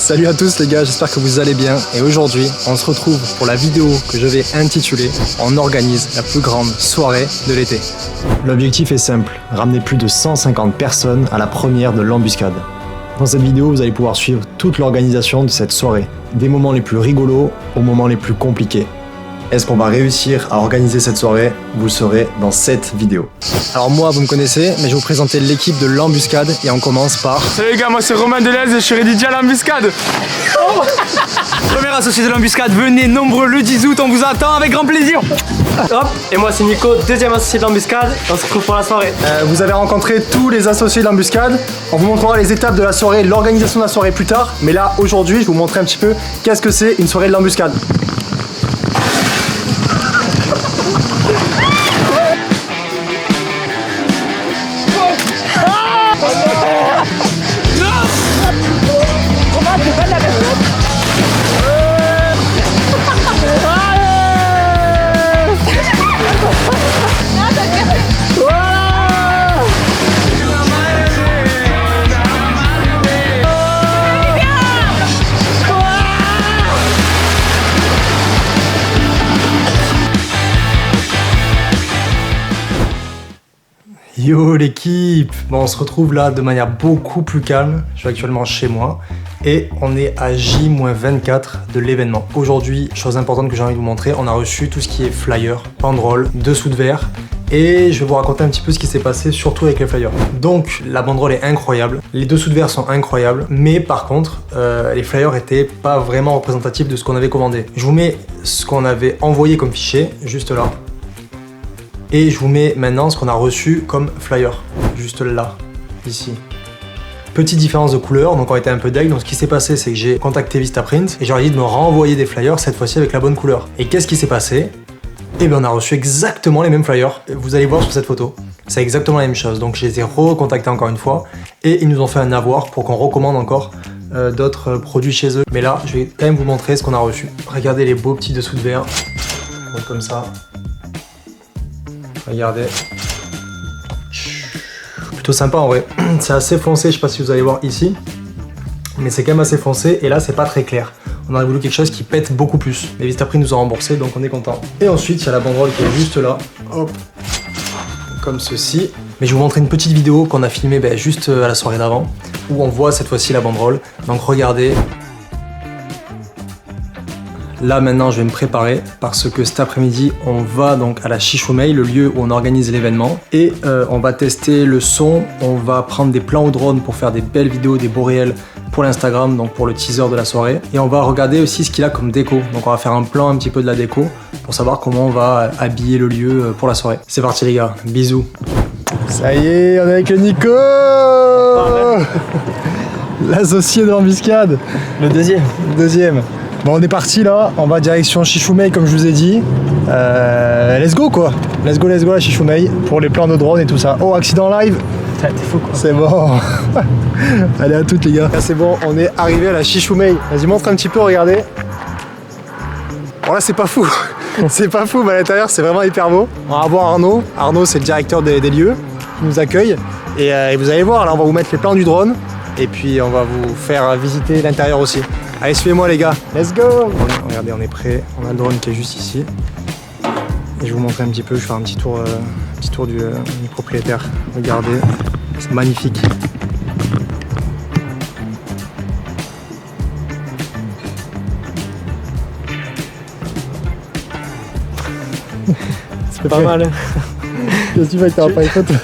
Salut à tous les gars, j'espère que vous allez bien. Et aujourd'hui, on se retrouve pour la vidéo que je vais intituler « On organise la plus grande soirée de l'été ». L'objectif est simple, ramener plus de 150 personnes à la première de l'embuscade. Dans cette vidéo, vous allez pouvoir suivre toute l'organisation de cette soirée, des moments les plus rigolos aux moments les plus compliqués. Est-ce qu'on va réussir à organiser cette soirée? Vous le saurez dans cette vidéo. Alors moi, vous me connaissez, mais je vais vous présenter l'équipe de l'embuscade et on commence par... Salut les gars, moi c'est Romain Delez et je suis DJ à l'embuscade. Oh Premier associé de l'embuscade, venez nombreux le 10 août, on vous attend avec grand plaisir. Hop. Et moi c'est Nico, deuxième associé de l'embuscade, on se retrouve pour la soirée. Vous avez rencontré tous les associés de l'embuscade, on vous montrera les étapes de la soirée, l'organisation de la soirée plus tard, mais là aujourd'hui je vais vous montrer un petit peu qu'est-ce que c'est une soirée de l'embuscade. Yo l'équipe! Bon, on se retrouve là de manière beaucoup plus calme. Je suis actuellement chez moi et on est à J-24 de l'événement. Aujourd'hui, chose importante que j'ai envie de vous montrer, on a reçu tout ce qui est flyer, banderole, dessous de verre et je vais vous raconter un petit peu ce qui s'est passé, surtout avec les flyers. Donc la banderole est incroyable, les dessous de verre sont incroyables, mais par contre, les flyers étaient pas vraiment représentatifs de ce qu'on avait commandé. Je vous mets ce qu'on avait envoyé comme fichier, juste là. Et je vous mets maintenant ce qu'on a reçu comme flyer, juste là, ici. Petite différence de couleur, donc on était un peu deg, donc ce qui s'est passé c'est que j'ai contacté Vistaprint et j'aurais dit de me renvoyer des flyers cette fois-ci avec la bonne couleur. Et qu'est-ce qui s'est passé? Eh bien on a reçu exactement les mêmes flyers, vous allez voir sur cette photo. C'est exactement la même chose, donc je les ai recontactés encore une fois et ils nous ont fait un avoir pour qu'on recommande encore d'autres produits chez eux. Mais là, je vais quand même vous montrer ce qu'on a reçu. Regardez les beaux petits dessous de verre, donc comme ça. Regardez. Plutôt sympa en vrai. C'est assez foncé, je sais pas si vous allez voir ici. Mais c'est quand même assez foncé et là c'est pas très clair. On aurait voulu quelque chose qui pète beaucoup plus. Mais Vistaprint nous a remboursé donc on est content. Et ensuite il y a la banderole qui est juste là. Hop. Comme ceci. Mais je vais vous montrer une petite vidéo qu'on a filmée juste à la soirée d'avant. Où on voit cette fois-ci la banderole. Donc regardez. Là maintenant je vais me préparer parce que cet après-midi on va donc à la Chichoumei, le lieu où on organise l'événement et on va tester le son, on va prendre des plans au drone pour faire des belles vidéos, des beaux réels pour l'Instagram, donc pour le teaser de la soirée et on va regarder aussi ce qu'il a comme déco, donc on va faire un plan un petit peu de la déco pour savoir comment on va habiller le lieu pour la soirée. C'est parti les gars, bisous. Ça y est, on est avec le Nico, l'associé de l'embuscade. Le deuxième. Bon, on est parti là, on va direction Chichoumei comme je vous ai dit. Let's go quoi. Let's go la Chichoumei pour les plans de drone et tout ça. Oh, accident live. T'es fou quoi. C'est bon. Allez à toutes les gars. Là c'est bon, on est arrivé à la Chichoumei. Vas-y, montre un petit peu, regardez. Bon là c'est pas fou. C'est pas fou, mais à l'intérieur c'est vraiment hyper beau. On va voir Arnaud. Arnaud c'est le directeur des lieux qui nous accueille. Et vous allez voir, là on va vous mettre les plans du drone. Et puis on va vous faire visiter l'intérieur aussi. Allez, suivez-moi les gars, let's go! Regardez, on est prêt, on a le drone qui est juste ici. Et je vais vous montrer un petit peu, je vais faire un petit tour du propriétaire. Regardez, c'est magnifique. Ça fait pas mal. Hein. Qu'est-ce que tu fais que t'auras pas les photos?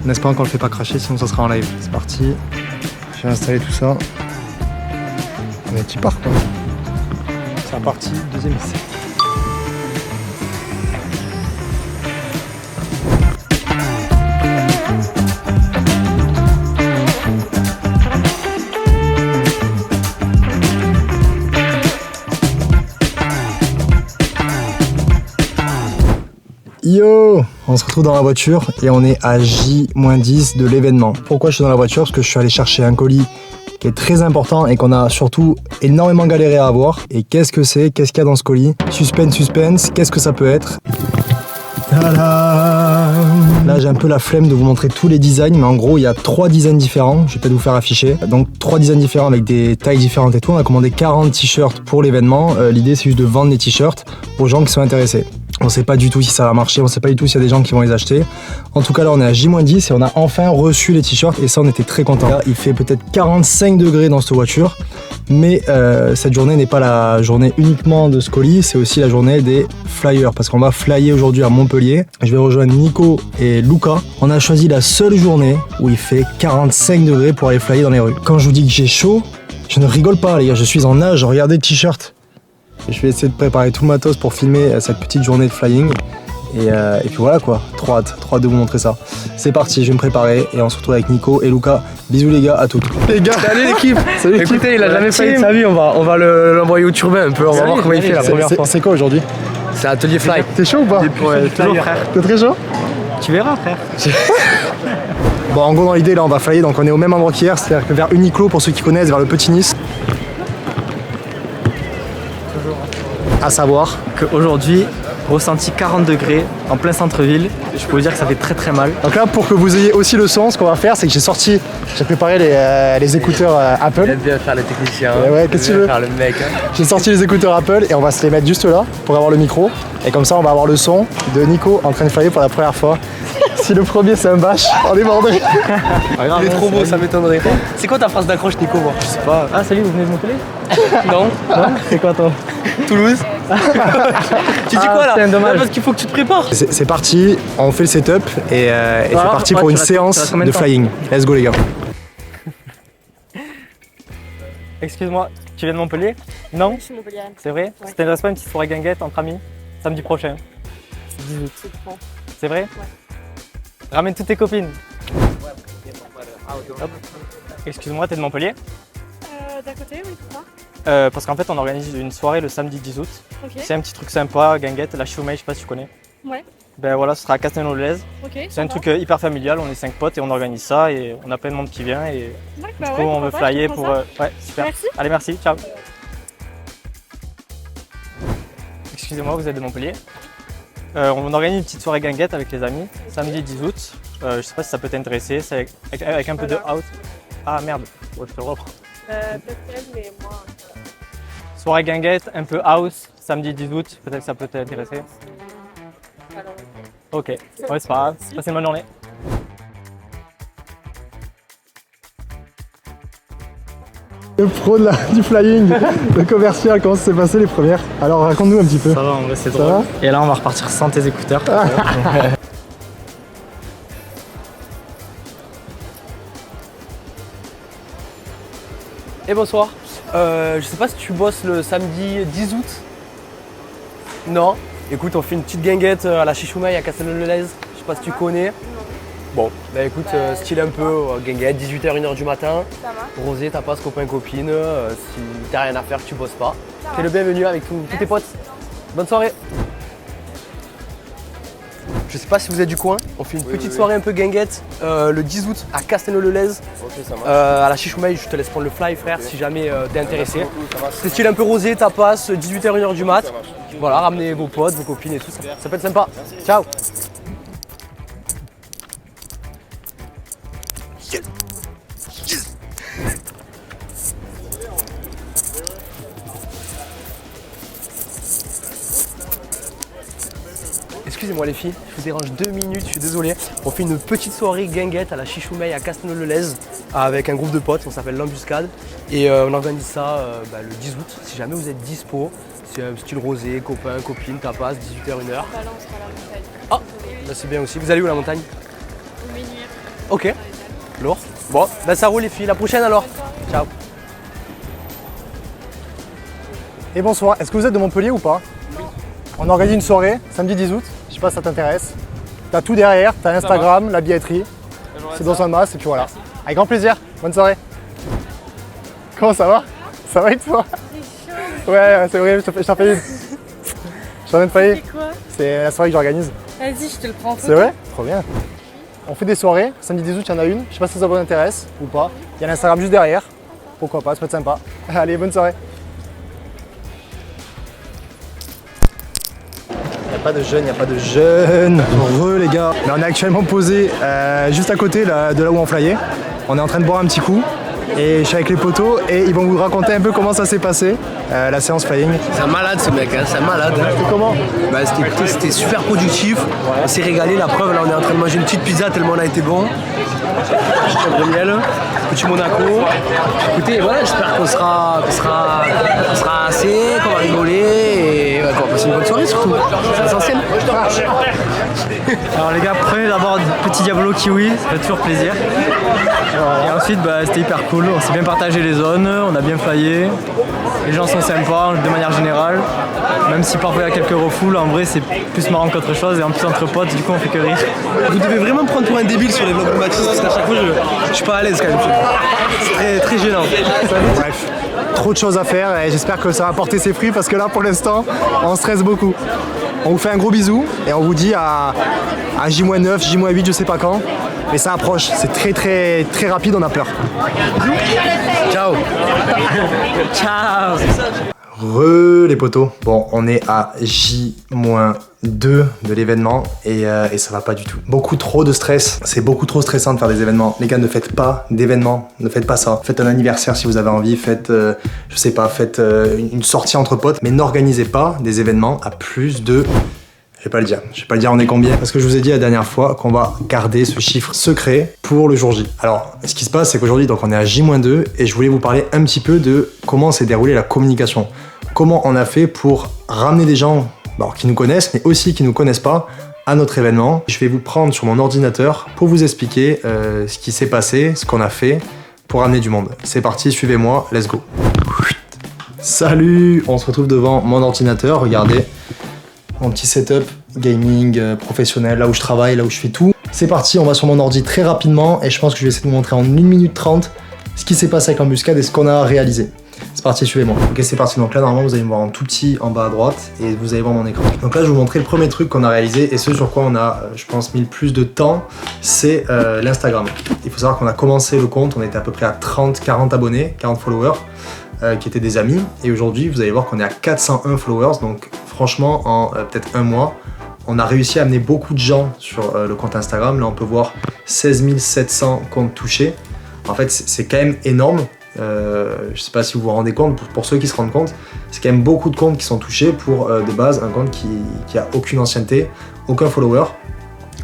N'est-ce pas qu'on le fait pas cracher, sinon ça sera en live. C'est parti, j'ai installé tout ça. On est petit part quoi. C'est reparti, deuxième essai. Yo! On se retrouve dans la voiture et on est à J-10 de l'événement. Pourquoi je suis dans la voiture? Parce que je suis allé chercher un colis qui est très important et qu'on a surtout énormément galéré à avoir. Et qu'est-ce que c'est? Qu'est-ce qu'il y a dans ce colis? Suspense, qu'est-ce que ça peut être? Tadam! Là j'ai un peu la flemme de vous montrer tous les designs, mais en gros il y a 3 designs différents, je vais peut-être vous faire afficher. Donc 3 designs différents avec des tailles différentes et tout. On a commandé 40 t-shirts pour l'événement. L'idée c'est juste de vendre les t-shirts aux gens qui sont intéressés. On sait pas du tout si ça va marcher, on sait pas du tout s'il y a des gens qui vont les acheter. En tout cas là on est à J-10 et on a enfin reçu les t-shirts et ça on était très contents. Il fait peut-être 45 degrés dans cette voiture, mais cette journée n'est pas la journée uniquement de ce colis, c'est aussi la journée des flyers parce qu'on va flyer aujourd'hui à Montpellier. Je vais rejoindre Nico et Luca. On a choisi la seule journée où il fait 45 degrés pour aller flyer dans les rues. Quand je vous dis que j'ai chaud, je ne rigole pas les gars, je suis en nage, regardez le t-shirt. Je vais essayer de préparer tout le matos pour filmer cette petite journée de flying. Et puis voilà quoi, trop hâte de vous montrer ça. C'est parti, je vais me préparer et on se retrouve avec Nico et Luca. Bisous les gars, à toutes. Les gars, salut l'équipe. Écoutez, il a jamais failli de sa vie, on va l'envoyer au turbin un peu, on va voir comment il fait la première fois. C'est quoi aujourd'hui? C'est Atelier Fly. T'es chaud ou pas? Ouais, toujours frère. T'es très chaud? Tu verras frère. Bon en gros dans l'idée là on va flyer, donc on est au même endroit qu'hier, c'est-à-dire que vers Uniqlo pour ceux qui connaissent, vers le Petit Nice. À savoir qu'aujourd'hui, ressenti 40 degrés en plein centre-ville. Je peux vous dire que ça fait très très mal. Donc là pour que vous ayez aussi le son, ce qu'on va faire c'est que j'ai préparé les écouteurs Apple. Il aime bien faire les techniciens. Ouais, qu'est-ce que tu veux faire le mec. J'ai sorti les écouteurs Apple et on va se les mettre juste là pour avoir le micro. Et comme ça on va avoir le son de Nico en train de flyer pour la première fois. Si le premier c'est un bâche, on est bordé. Il est trop beau, ça m'étonnerait. C'est quoi ta phrase d'accroche Nico moi? Je sais pas. Ah salut, vous venez de Montpellier? Non. C'est quoi toi? Toulouse. Tu dis quoi là? C'est dommage. Parce qu'il faut que tu te prépares. C'est parti, on fait le setup et c'est parti pour une séance de flying. Let's go les gars. Excuse-moi, tu viens de Montpellier? Non? Je suis montpelliéraine. C'est vrai? Ouais. Ça t'intéresse pas une petite soirée guinguette entre amis? Samedi prochain. 10 août. C'est bon. C'est vrai? Ramène toutes tes copines. Hop. Excuse-moi, t'es de Montpellier? D'à côté, oui, pourquoi? Parce qu'en fait, on organise une soirée le samedi 10 août. Ok. C'est un petit truc sympa, guinguette, la Choumei, je sais pas si tu connais. Ouais. Ben voilà, ce sera à Castelnau-le-Lez. Ok. C'est un truc hyper familial, on est 5 potes et on organise ça et on a plein de monde qui vient et Bah du coup on veut flyer pour... Ouais, super. Merci. Allez, merci, ciao. Excusez-moi, vous êtes de Montpellier. On organise une petite soirée guinguette avec les amis, samedi 10 août. Je sais pas si ça peut t'intéresser, c'est avec un peu de house. Ah merde, ouais, je peux le reprendre. Peut-être, mais moi. Soirée guinguette, un peu house, samedi 10 août, peut-être que ça peut t'intéresser. Alors, Ok, ouais c'est pas grave, passez une bonne journée. Le pro du flying, le commercial, comment ça s'est passé les premières? Alors raconte-nous un petit peu. Ça va, en vrai c'est Ça drôle. va. Et là on va repartir sans tes écouteurs. Et bonsoir. Je sais pas si tu bosses le samedi 10 août. Non. Écoute, on fait une petite guinguette à la Chichoumaille à Castelnau-le-Lez. Je sais pas si tu connais. Bon, bah écoute, style un peu guinguette, 18h, 1h du matin. ça va. Rosé, tapas, copain, copine. Si t'as rien à faire, tu bosses pas. T'es le bienvenu avec tous tes potes. Bonne soirée. Je sais pas si vous êtes du coin, on fait une petite soirée un peu guinguette le 10 août à Castelnau-le-Lez. À la Chichoumaille, je te laisse prendre le fly frère si jamais t'es intéressé. C'est style un peu rosé, tapas, 18h, 1h du mat. Voilà, ramenez vos potes, vos copines et tout, ça peut être sympa. Ciao. Excusez-moi les filles, je vous dérange 2 minutes, je suis désolé. On fait une petite soirée guinguette à la Chichoumaille à Castelnau-le-Lez avec un groupe de potes, on s'appelle l'Embuscade. Et on organise ça le 10 août, si jamais vous êtes dispo. C'est un style rosé, copain, copine, tapas, 18h, 1h. Balance à la montagne. Ah, bah c'est bien aussi. Vous allez où la montagne? Au Menhir. Ok, lourd. Bon, bah ça roule les filles, la prochaine alors. Ciao. Et bonsoir, est-ce que vous êtes de Montpellier ou pas? Oui. On organise une soirée, samedi 10 août, je sais pas si ça t'intéresse. T'as tout derrière, t'as Instagram, la billetterie, c'est dans un mas et puis voilà. Avec grand plaisir, bonne soirée. Comment ça va? Ça va et toi? Ouais, c'est vrai, je t'en paye. Je t'en ai payé. C'est quoi? C'est la soirée que j'organise. Vas-y, je te le prends en photo. C'est vrai? Trop bien. On fait des soirées, samedi 10 août, il y en a une. Je sais pas si ça vous intéresse ou pas. Il y a l'Instagram juste derrière. Pourquoi pas, ça peut être sympa. Allez, bonne soirée. pas de jeunes, il n'y a pas de jeunes. Heureux les gars. Mais on est actuellement posé juste à côté là, de là où on flyait. On est en train de boire un petit coup. Et je suis avec les potos et ils vont vous raconter un peu comment ça s'est passé, la séance flying. C'est un malade ce mec, hein, c'est un malade. C'était comment? Bah, c'était super productif, on s'est régalé, la preuve là on est en train de manger une petite pizza tellement on a été bon. Chèvre miel, petit Monaco. Écoutez, voilà, j'espère qu'on sera assez, qu'on va rigoler et qu'on va passer une bonne soirée surtout. C'est l'essentiel. Alors les gars, prenez d'abord un petit Diablo Kiwi, ça fait toujours plaisir. Et ensuite, c'était hyper cool, on s'est bien partagé les zones, on a bien flyé. Les gens sont sympas de manière générale. Même si parfois il y a quelques refoules, en vrai c'est plus marrant qu'autre chose. Et en plus entre potes, du coup on fait que rire. Vous devez vraiment me prendre pour un débile sur les vlogs de Mathis parce qu'à chaque fois je suis pas à l'aise quand même. C'est très, très gênant. Bref, trop de choses à faire et j'espère que ça va porter ses fruits parce que là pour l'instant, on stresse beaucoup. On vous fait un gros bisou et on vous dit à J-9, J-8, je sais pas quand. Mais ça approche, c'est très rapide, on a peur. Ciao. Ciao. Les potos. Bon, on est à J-2 de l'événement et ça va pas du tout. Beaucoup trop de stress. C'est beaucoup trop stressant de faire des événements. Les gars, ne faites pas d'événements. Ne faites pas ça. Faites un anniversaire si vous avez envie. Faites, je sais pas, faites une sortie entre potes. Mais n'organisez pas des événements à plus de... Je vais pas le dire, on est combien? Parce que je vous ai dit la dernière fois qu'on va garder ce chiffre secret pour le jour J. Alors, ce qui se passe, c'est qu'aujourd'hui, donc on est à J-2 et je voulais vous parler un petit peu de comment s'est déroulée la communication. Comment on a fait pour ramener des gens qui nous connaissent, mais aussi qui nous connaissent pas, à notre événement. Je vais vous prendre sur mon ordinateur pour vous expliquer ce qui s'est passé, ce qu'on a fait pour ramener du monde. C'est parti, suivez-moi, let's go. Salut, on se retrouve devant mon ordinateur, regardez. Mon petit setup gaming professionnel, là où je travaille, là où je fais tout. C'est parti, on va sur mon ordi très rapidement et je pense que je vais essayer de vous montrer en 1 minute 30 ce qui s'est passé avec l'embuscade et ce qu'on a réalisé. C'est parti, suivez-moi. Ok, c'est parti. Donc là, normalement, vous allez me voir en tout petit en bas à droite et vous allez voir mon écran. Donc là, je vais vous montrer le premier truc qu'on a réalisé et ce sur quoi on a, je pense, mis le plus de temps, c'est l'Instagram. Il faut savoir qu'on a commencé le compte, on était à peu près à 40 abonnés, 40 followers. Qui étaient des amis et aujourd'hui vous allez voir qu'on est à 401 followers, donc franchement en peut-être un mois on a réussi à amener beaucoup de gens sur le compte Instagram. Là on peut voir 16 700 comptes touchés. En fait c'est quand même énorme, je sais pas si vous vous rendez compte, pour ceux qui se rendent compte, c'est quand même beaucoup de comptes qui sont touchés pour de base un compte qui a aucune ancienneté, aucun follower.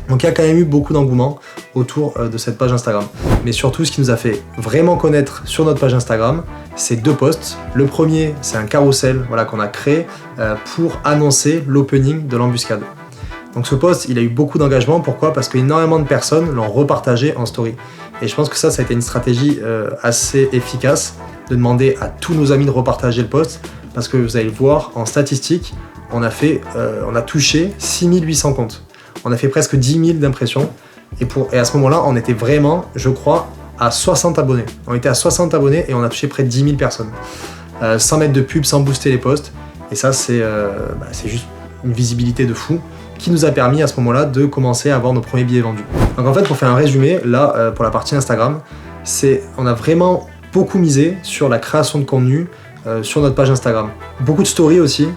Donc il y a quand même eu beaucoup d'engouement autour de cette page Instagram. Mais surtout, ce qui nous a fait vraiment connaître sur notre page Instagram, c'est 2 posts. Le premier, c'est un carrousel qu'on a créé pour annoncer l'opening de l'embuscade. Donc ce post, il a eu beaucoup d'engagement. Pourquoi? Parce qu'énormément de personnes l'ont repartagé en story. Et je pense que ça a été une stratégie assez efficace de demander à tous nos amis de repartager le post. Parce que vous allez le voir, en statistique, on a touché 6800 comptes. On a fait presque 10 000 d'impressions et à ce moment-là, on était vraiment, je crois, à 60 abonnés. On était à 60 abonnés et on a touché près de 10 000 personnes. Sans mettre de pub, sans booster les posts. Et ça, c'est juste une visibilité de fou qui nous a permis à ce moment-là de commencer à avoir nos premiers billets vendus. Donc en fait, pour faire un résumé, là, pour la partie Instagram, on a vraiment beaucoup misé sur la création de contenu, sur notre page Instagram. Beaucoup de stories aussi,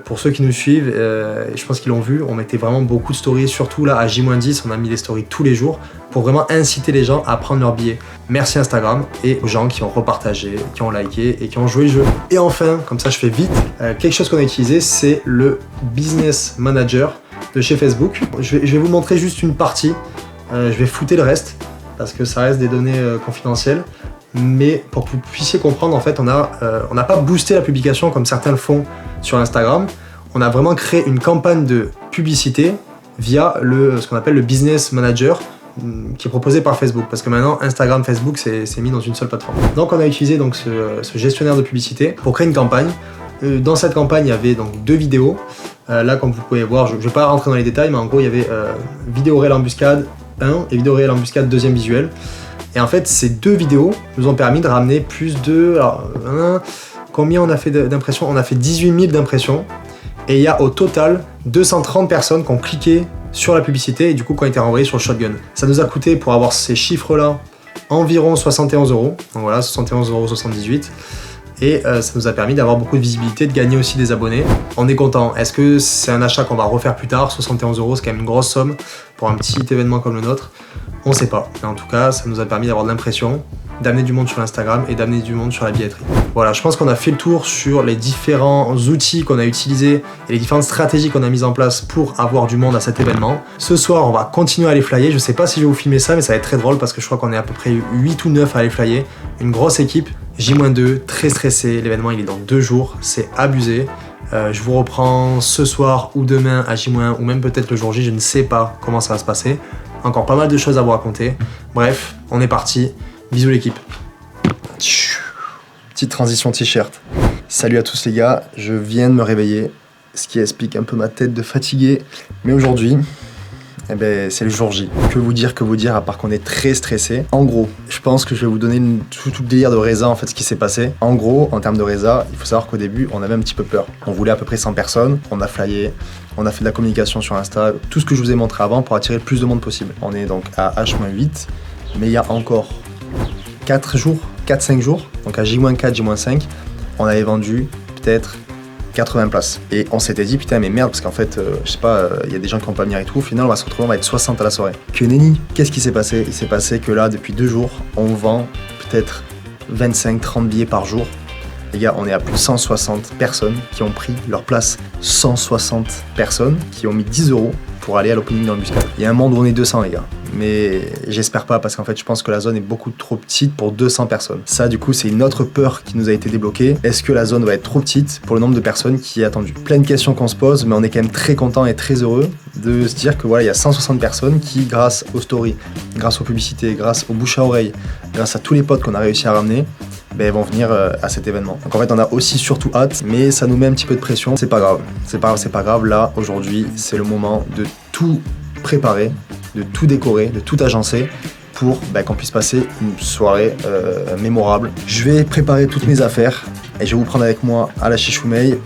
pour ceux qui nous suivent, je pense qu'ils l'ont vu, on mettait vraiment beaucoup de stories, surtout là à J-10, on a mis des stories tous les jours pour vraiment inciter les gens à prendre leur billet. Merci Instagram et aux gens qui ont repartagé, qui ont liké et qui ont joué le jeu. Et enfin, comme ça je fais vite, quelque chose qu'on a utilisé, c'est le Business Manager de chez Facebook. Je vais vous montrer juste une partie, je vais flouter le reste parce que ça reste des données confidentielles. Mais pour que vous puissiez comprendre, en fait, on n'a pas boosté la publication comme certains le font sur Instagram. On a vraiment créé une campagne de publicité via ce qu'on appelle le Business Manager qui est proposé par Facebook. Parce que maintenant, Instagram, Facebook, c'est mis dans une seule plateforme. Donc on a utilisé donc, ce gestionnaire de publicité pour créer une campagne. Dans cette campagne, il y avait donc 2 vidéos. Là, comme vous pouvez voir, je ne vais pas rentrer dans les détails, mais en gros, il y avait vidéo réelle embuscade 1 et vidéo réelle embuscade 2e visuel. Et en fait, ces 2 vidéos nous ont permis de ramener plus de... Alors, combien on a fait d'impressions? On a fait 18 000 d'impressions. Et il y a au total 230 personnes qui ont cliqué sur la publicité et du coup qui ont été renvoyées sur le Shotgun. Ça nous a coûté, pour avoir ces chiffres-là, environ 71 €. Donc voilà, 71,78 €. et ça nous a permis d'avoir beaucoup de visibilité, de gagner aussi des abonnés. On est content. Est-ce que c'est un achat qu'on va refaire plus tard? 71 €, c'est quand même une grosse somme pour un petit événement comme le nôtre. On sait pas, mais en tout cas ça nous a permis d'avoir de l'impression, d'amener du monde sur l'Instagram et d'amener du monde sur la billetterie. Voilà, je pense qu'on a fait le tour sur les différents outils qu'on a utilisés et les différentes stratégies qu'on a mises en place pour avoir du monde à cet événement. Ce soir, on va continuer à aller flyer. Je sais pas si je vais vous filmer ça, mais ça va être très drôle parce que je crois qu'on est à peu près 8 ou 9 à aller flyer. Une grosse équipe, J-2, très stressé. L'événement, il est dans 2 jours, c'est abusé. Je vous reprends ce soir ou demain à J-1 ou même peut-être le jour J, je ne sais pas comment ça va se passer. Encore pas mal de choses à vous raconter. Bref, on est parti. Bisous l'équipe. Petite transition t-shirt. Salut à tous les gars, je viens de me réveiller, ce qui explique un peu ma tête de fatigué. Mais aujourd'hui, eh ben, c'est le jour J. Que vous dire, à part qu'on est très stressé. En gros, je pense que je vais vous donner tout le délire de Reza, en fait, ce qui s'est passé. En gros, en termes de Reza, il faut savoir qu'au début, on avait un petit peu peur. On voulait à peu près 100 personnes, on a flyé, on a fait de la communication sur Insta, tout ce que je vous ai montré avant pour attirer le plus de monde possible. On est donc à H-8, mais il y a encore 4-5 jours, donc à J-4, J-5, on avait vendu peut-être 80 places. Et on s'était dit, putain, mais merde, parce qu'en fait, je sais pas, il y a des gens qui vont pas venir et tout. Au final, on va se retrouver, on va être 60 à la soirée. Que nenni, qu'est-ce qui s'est passé? Il s'est passé que là, depuis 2 jours, on vend peut-être 25-30 billets par jour. Les gars, on est à plus de 160 personnes qui ont pris leur place. 160 personnes qui ont mis 10 € pour aller à l'opening dans le Muscat. Il y a un monde où on est 200 les gars. Mais j'espère pas parce qu'en fait je pense que la zone est beaucoup trop petite pour 200 personnes. Ça du coup c'est une autre peur qui nous a été débloquée. Est-ce que la zone va être trop petite pour le nombre de personnes qui est attendu? Plein de questions qu'on se pose, mais on est quand même très content et très heureux de se dire que voilà, il y a 160 personnes qui, grâce aux stories, grâce aux publicités, grâce aux bouche à oreille, grâce à tous les potes qu'on a réussi à ramener, ben, vont venir à cet événement. Donc en fait on a aussi surtout hâte, mais ça nous met un petit peu de pression. C'est pas grave, c'est pas grave. Là aujourd'hui c'est le moment de tout préparer, de tout décorer, de tout agencer pour qu'on puisse passer une soirée mémorable. Je vais préparer toutes mes affaires et je vais vous prendre avec moi à la Chichoumei.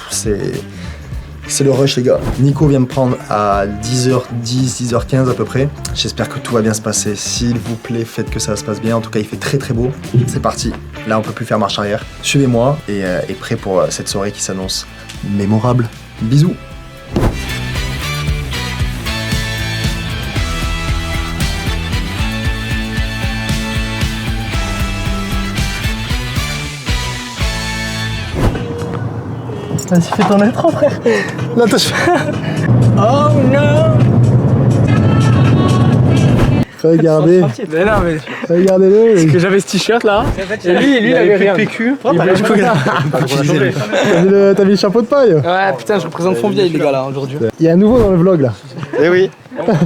C'est le rush les gars. Nico vient me prendre à 10h10, 10h15 à peu près. J'espère que tout va bien se passer. S'il vous plaît, faites que ça se passe bien. En tout cas, il fait très très beau. C'est parti. Là, on peut plus faire marche arrière. Suivez-moi et prêt pour cette soirée qui s'annonce mémorable. Bisous. Vas-y, fais ton intro, frère. Là, attention. Oh non. Regardez. Mais non, mais Regardez-le. que j'avais ce t-shirt là. Et lui, il avait rien. PQ. T'as mis le chapeau de paille. Ouais, putain, je représente Fontvieille, les gars, là, aujourd'hui. Il y a un nouveau dans le vlog là. Eh oui,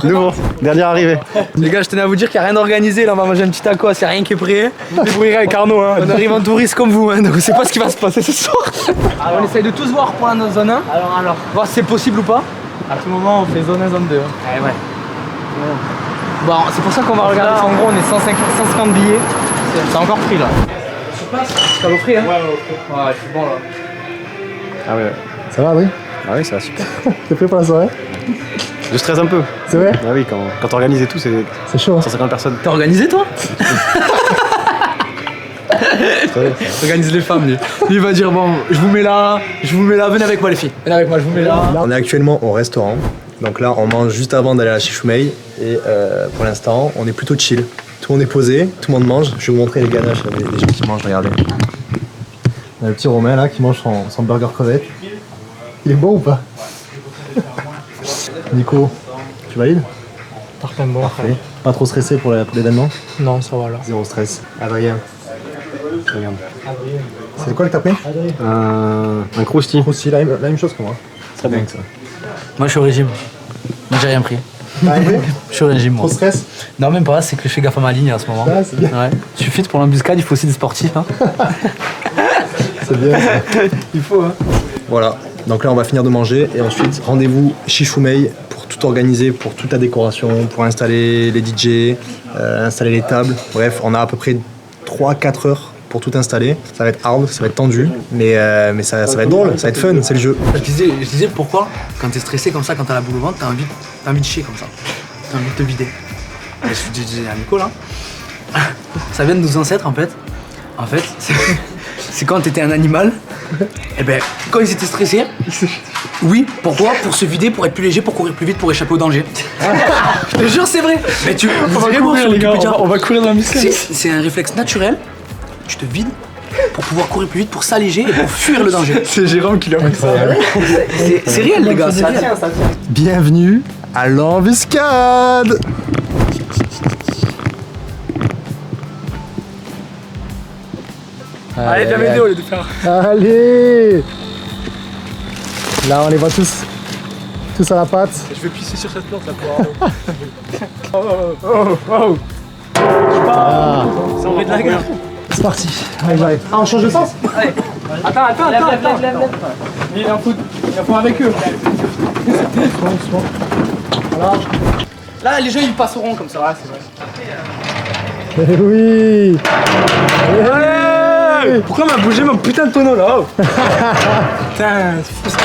nouveau, dernière arrivée. Les gars, je tenais à vous dire qu'il n'y a rien d'organisé. Là, on va manger un petit taco, c'est rien qui est prêt. On débrouillera avec Arnaud. Hein. On arrive en touriste comme vous, hein, donc on sait pas ce qui va se passer ce soir. Alors, on essaye de tous voir pour la zone 1. Alors. Voir si c'est possible ou pas. À tout moment, on fait zone 1, zone 2. Ouais. Bon, c'est pour ça qu'on va regarder. Là, en gros, on est 150 billets. C'est encore pris là. Tu passes? T'as l'offrir, hein? Ouais, ouais, je suis bon là. Ah ouais. Ça va, Adrien? Ah oui, ça va super. T'es prêt pour la soirée? Je stresse un peu. C'est vrai? Ah oui, quand on organise et tout, c'est C'est chaud. Hein? 150 personnes. T'as organisé toi? Organise les femmes lui. Lui il va dire bon, je vous mets là, venez avec moi les filles. Venez avec moi, je vous mets là. On est actuellement au restaurant. Donc là, on mange juste avant d'aller à la Chichoumei. Et pour l'instant, on est plutôt chill. Tout le monde est posé, tout le monde mange. Je vais vous montrer les ganaches, les gens qui mangent, regardez. On a le petit Romain là qui mange son burger crevette. Il est bon ou pas? Nico, tu valides? Parfaitement. Parfait. Pas trop stressé pour l'événement? Non, ça va là. Zéro stress. Adrien. Regarde. C'est quoi que t'as pris? Un crousty. Aussi la même chose que moi. Très bien. Ça. Moi je suis au régime. Moi j'ai rien pris. Je suis au régime moi. Trop stress? Non même pas, c'est que je fais gaffe à ma ligne en ce moment. Ah, c'est bien. Ouais. Je suis fit pour l'embuscade, il faut aussi des sportifs. Hein. C'est bien. Il faut hein. Voilà. Donc là on va finir de manger et ensuite rendez-vous Chichoumei pour tout organiser, pour toute la décoration, pour installer les DJ, installer les tables. Bref, on a à peu près 3-4 heures pour tout installer. Ça va être hard, ça va être tendu, mais ça va être drôle, ça va être fun, c'est le jeu. Je disais pourquoi quand t'es stressé comme ça, quand t'as la boule au ventre, t'as envie de chier comme ça. T'as envie de te vider. Et je disais à Nico là, ça vient de nos ancêtres en fait. En fait, c'est quand t'étais un animal, et ben quand ils étaient stressés, oui, pourquoi? Pour se vider, pour être plus léger, pour courir plus vite, pour échapper au danger. Je te jure, c'est vrai. Mais tu vous irez voir sur Wikipédia. On va courir dans la muscade. C'est un réflexe naturel, tu te vides pour pouvoir courir plus vite, pour s'alléger et pour fuir le danger. C'est Jérôme qui l'a fait ça. C'est réel les gars, c'est réel. Bienvenue à l'embuscade. Allez, viens m'aider au lieu de faire. Allez. Là, on les voit tous à la patte. Je vais pisser sur cette plante là pour avoir. C'est en vrai de la gueule. C'est parti. Allez, j'arrive. Ah, on change de sens? Attends. Il en fout avec eux. Là, les gens ils passeront comme ça. Ouais, c'est vrai. Eh oui. Pourquoi m'a bougé mon putain de tonneau là? Putain, c'est fou ça.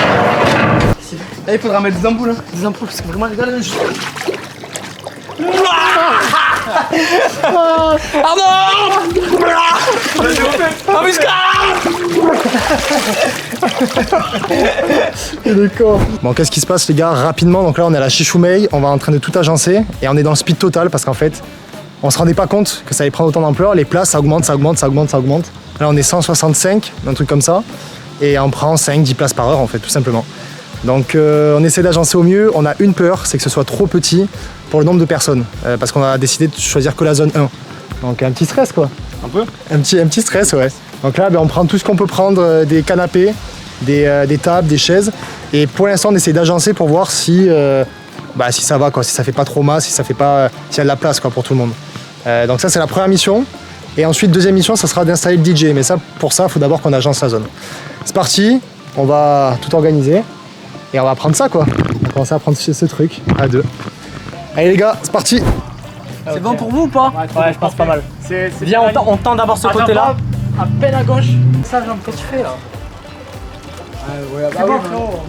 Là, il faudra mettre des ampoules. Hein. Des ampoules, parce que vraiment, regarde, juste. Bon, qu'est-ce qui se passe les gars? Rapidement, donc là on est à la Chichoumeille, on va en train de tout agencer et on est dans le speed total parce qu'en fait on se rendait pas compte que ça allait prendre autant d'ampleur, les places ça augmente. Là on est 165, un truc comme ça, et on prend 5-10 places par heure en fait, tout simplement. Donc on essaie d'agencer au mieux, on a une peur, c'est que ce soit trop petit pour le nombre de personnes, parce qu'on a décidé de choisir que la zone 1. Donc un petit stress quoi. Un peu? Un petit stress, ouais. Donc là, on prend tout ce qu'on peut prendre, des canapés, des tables, des chaises. Et pour l'instant, on essaie d'agencer pour voir si ça va, quoi, si ça fait pas trop masse, s'il y a de la place quoi, pour tout le monde. Donc ça, c'est la première mission. Et ensuite, deuxième mission, ça sera d'installer le DJ. Mais pour ça, il faut d'abord qu'on agence la zone. C'est parti, on va tout organiser. Et on va prendre ça, quoi. On va commencer à prendre ce truc à deux. Allez les gars, c'est parti. C'est bon pour vous ou pas? Ouais, je pense pas mal. Viens, on tend d'abord ce côté-là. À peine à gauche. Ça, j'en qu'est-ce que tu fais là? C'est bon, frérot,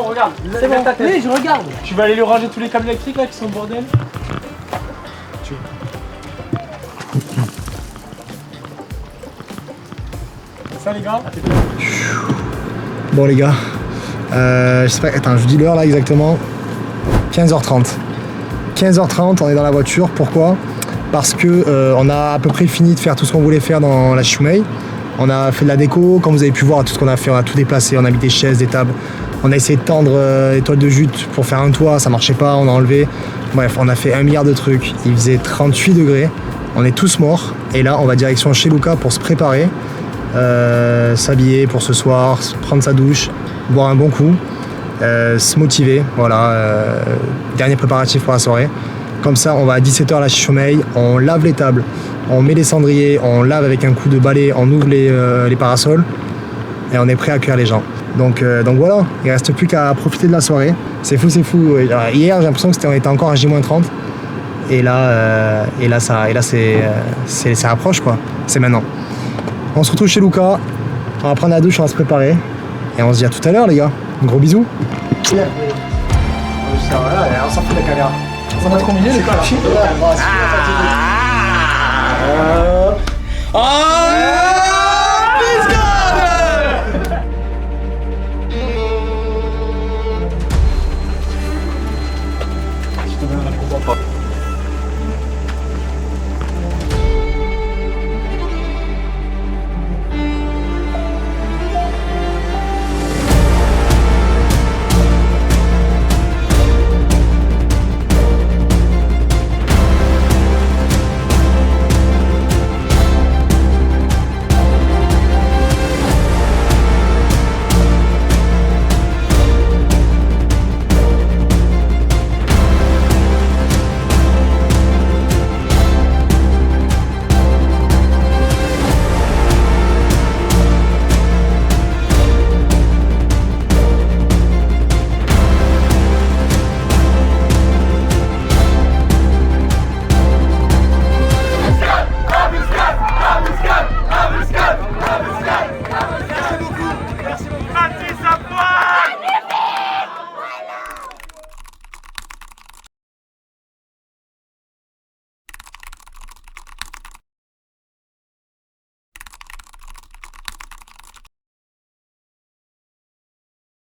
regarde. C'est bon, oui, je regarde. Tu vas aller lui ranger tous les câbles électriques là qui sont au bordel. Ça les gars. Bon les gars, je sais pas, attends, je vous dis l'heure là exactement. 15h30. 15h30, on est dans la voiture. Pourquoi? Parce que on a à peu près fini de faire tout ce qu'on voulait faire dans la Chichoumeille. On a fait de la déco, comme vous avez pu voir, tout ce qu'on a fait, on a tout déplacé, on a mis des chaises, des tables. On a essayé de tendre les toiles de jute pour faire un toit, ça marchait pas, on a enlevé. Bref, on a fait 1 milliard de trucs. Il faisait 38 degrés, on est tous morts. Et là, on va direction chez Luca pour se préparer, s'habiller pour ce soir, prendre sa douche, boire un bon coup. Se motiver, voilà, dernier préparatif pour la soirée. Comme ça, on va à 17h à la Chichoumeille, on lave les tables, on met les cendriers, on lave avec un coup de balai, on ouvre les parasols et on est prêt à accueillir les gens. Donc voilà, il reste plus qu'à profiter de la soirée. C'est fou. Hier, j'ai l'impression que on était encore à J-30 et là ça approche quoi. C'est maintenant. On se retrouve chez Luca, on va prendre la douche, on va se préparer et on se dit à tout à l'heure les gars. Gros bisous. On s'en fout de la caméra. Ça va trop mignon, les gars.